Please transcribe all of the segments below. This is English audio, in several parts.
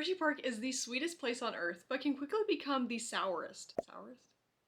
Hersheypark is the sweetest place on earth, but can quickly become the sourest. Sourest?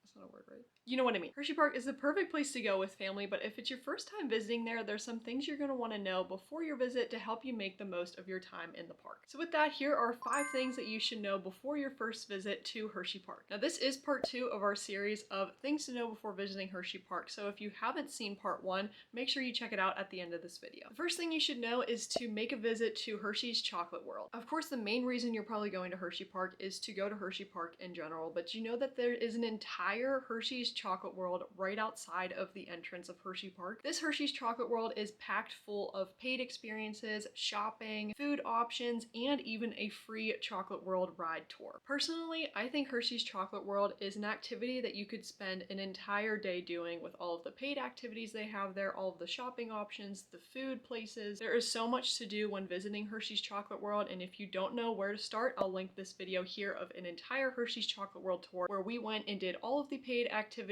That's not a word, right? You know what I mean. Hersheypark is the perfect place to go with family, but if it's your first time visiting there, there's some things you're going to want to know before your visit to help you make the most of your time in the park. So with that, here are 5 things that you should know before your first visit to Hersheypark. Now this is part 2 of our series of things to know before visiting Hersheypark, so if you haven't seen part 1, make sure you check it out at the end of this video. The first thing you should know is to make a visit to Hershey's Chocolate World. Of course, the main reason you're probably going to Hersheypark is to go to Hersheypark in general, but you know that there is an entire Hershey's Chocolate World right outside of the entrance of Hersheypark. This Hershey's Chocolate World is packed full of paid experiences, shopping, food options, and even a free Chocolate World ride tour. Personally, I think Hershey's Chocolate World is an activity that you could spend an entire day doing with all of the paid activities they have there, all of the shopping options, the food places. There is so much to do when visiting Hershey's Chocolate World, and if you don't know where to start, I'll link this video here of an entire Hershey's Chocolate World tour where we went and did all of the paid activities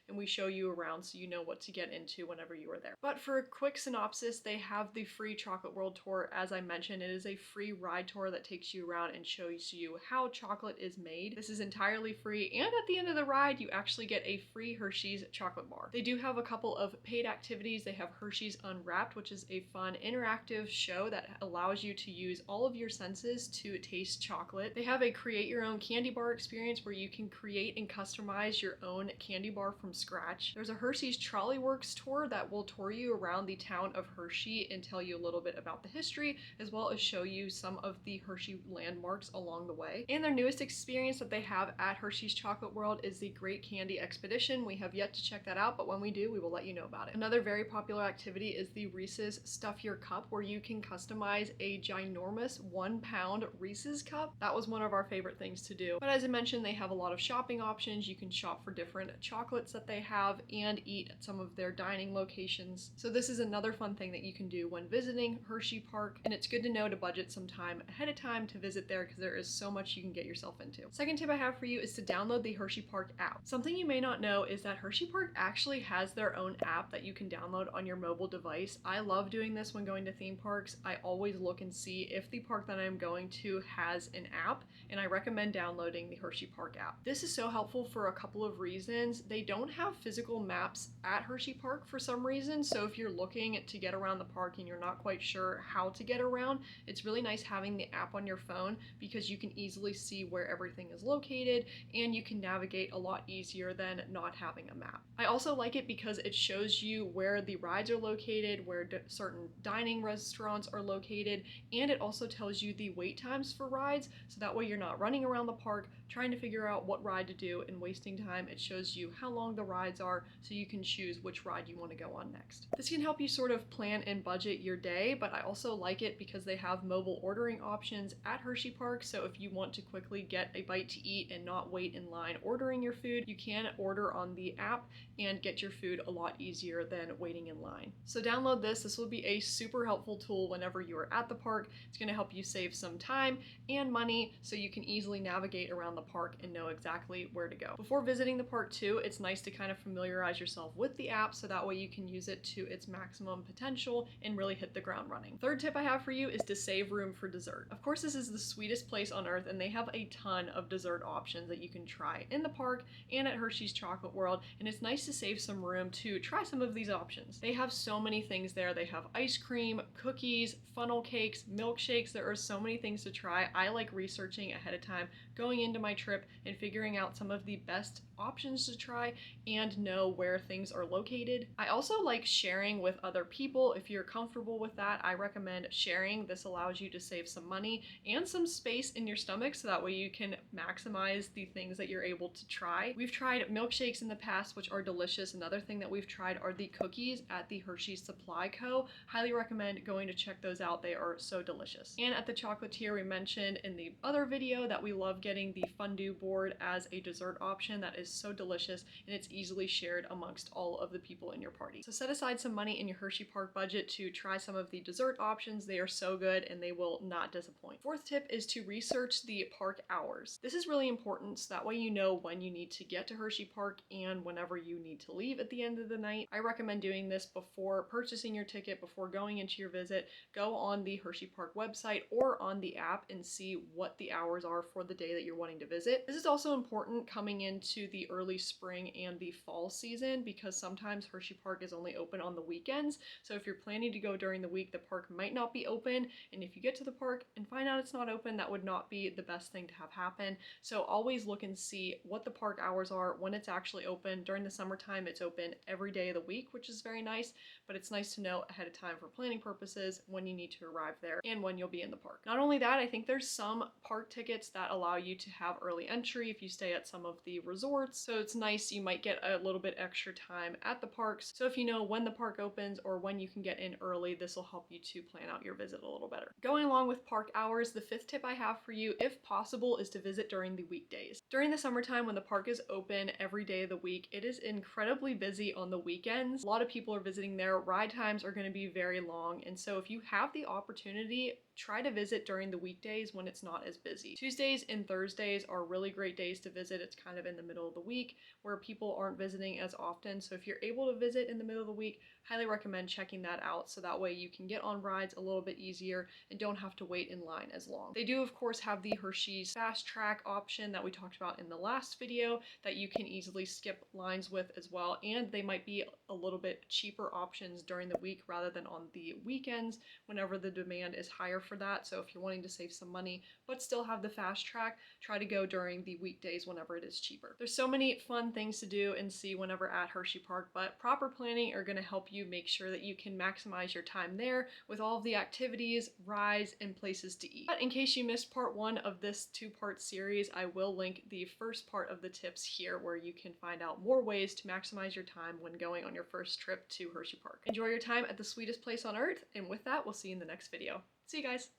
and we show you around so you know what to get into whenever you are there. But for a quick synopsis, they have the free Chocolate World tour. As I mentioned, it is a free ride tour that takes you around and shows you how chocolate is made. This is entirely free, and at the end of the ride, you actually get a free Hershey's chocolate bar. They do have a couple of paid activities. They have Hershey's Unwrapped, which is a fun interactive show that allows you to use all of your senses to taste chocolate. They have a create your own candy bar experience where you can create and customize your own candy bar from scratch. There's a Hershey's Trolley Works tour that will tour you around the town of Hershey and tell you a little bit about the history, as well as show you some of the Hershey landmarks along the way. And their newest experience that they have at Hershey's Chocolate World is the Great Candy Expedition. We have yet to check that out, but when we do, we will let you know about it. Another very popular activity is the Reese's Stuff Your Cup, where you can customize a ginormous 1-pound Reese's cup. That was one of our favorite things to do. But as I mentioned, they have a lot of shopping options. You can shop for different chocolates that they have and eat at some of their dining locations. So this is another fun thing that you can do when visiting Hersheypark, and it's good to know to budget some time ahead of time to visit there because there is so much you can get yourself into. Second tip I have for you is to download the Hersheypark app. Something you may not know is that Hersheypark actually has their own app that you can download on your mobile device. I love doing this when going to theme parks. I always look and see if the park that I'm going to has an app, and I recommend downloading the Hersheypark app. This is so helpful for a couple of reasons. They don't have physical maps at Hersheypark for some reason, so if you're looking to get around the park and you're not quite sure how to get around, it's really nice having the app on your phone because you can easily see where everything is located and you can navigate a lot easier than not having a map. I also like it because it shows you where the rides are located, where certain dining restaurants are located, and it also tells you the wait times for rides, so that way you're not running around the park trying to figure out what ride to do and wasting time. It shows you how long the rides are so you can choose which ride you want to go on next. This can help you sort of plan and budget your day, but I also like it because they have mobile ordering options at Hersheypark, so if you want to quickly get a bite to eat and not wait in line ordering your food, you can order on the app and get your food a lot easier than waiting in line. So download this. This will be a super helpful tool whenever you are at the park. It's going to help you save some time and money so you can easily navigate around the park and know exactly where to go. Before visiting the park too, it's nice to kind of familiarize yourself with the app so that way you can use it to its maximum potential and really hit the ground running. Third tip I have for you is to save room for dessert. Of course, this is the sweetest place on earth and they have a ton of dessert options that you can try in the park and at Hershey's Chocolate World, and it's nice to save some room to try some of these options. They have so many things there. They have ice cream, cookies, funnel cakes, milkshakes. There are so many things to try. I like researching ahead of time, going into my trip and figuring out some of the best options to try and know where things are located. I also like sharing with other people. If you're comfortable with that, I recommend sharing. This allows you to save some money and some space in your stomach so that way you can maximize the things that you're able to try. We've tried milkshakes in the past, which are delicious. Another thing that we've tried are the cookies at the Hershey's Supply Co. Highly recommend going to check those out. They are so delicious. And at the chocolatier, we mentioned in the other video that we love getting the fondue board as a dessert option. That is so delicious. delicious, and it's easily shared amongst all of the people in your party. So set aside some money in your Hersheypark budget to try some of the dessert options. They are so good and they will not disappoint. Fourth tip is to research the park hours. This is really important so that way you know when you need to get to Hersheypark and whenever you need to leave at the end of the night. I recommend doing this before purchasing your ticket, before going into your visit. Go on the Hersheypark website or on the app and see what the hours are for the day that you're wanting to visit. This is also important coming into the early spring and the fall season because sometimes Hersheypark is only open on the weekends. So if you're planning to go during the week, the park might not be open, and if you get to the park and find out it's not open, that would not be the best thing to have happen. So always look and see what the park hours are, when it's actually open. During the summertime, it's open every day of the week, which is very nice, but it's nice to know ahead of time for planning purposes when you need to arrive there and when you'll be in the park. Not only that, I think there's some park tickets that allow you to have early entry if you stay at some of the resorts, so it's nice. You might get a little bit extra time at the parks. So if you know when the park opens or when you can get in early, this will help you to plan out your visit a little better. Going along with park hours, the fifth tip I have for you, if possible, is to visit during the weekdays. During the summertime when the park is open every day of the week, it is incredibly busy on the weekends. A lot of people are visiting there. Ride times are going to be very long, and so if you have the opportunity, try to visit during the weekdays when it's not as busy. Tuesdays and Thursdays are really great days to visit. It's kind of in the middle of the week where people aren't visiting as often. So if you're able to visit in the middle of the week, highly recommend checking that out so that way you can get on rides a little bit easier and don't have to wait in line as long. They do, of course, have the Hershey's Fast Track option that we talked about in the last video that you can easily skip lines with as well, and they might be a little bit cheaper options during the week rather than on the weekends whenever the demand is higher for that. So if you're wanting to save some money but still have the Fast Track, try to go during the weekdays whenever it is cheaper. There's so many fun things to do and see whenever at Hersheypark, but proper planning are going to help you make sure that you can maximize your time there with all of the activities, rides, and places to eat. But in case you missed part one of this two-part series, I will link the first part of the tips here where you can find out more ways to maximize your time when going on your first trip to Hersheypark. Enjoy your time at the sweetest place on earth, and with that, we'll see you in the next video. See you guys!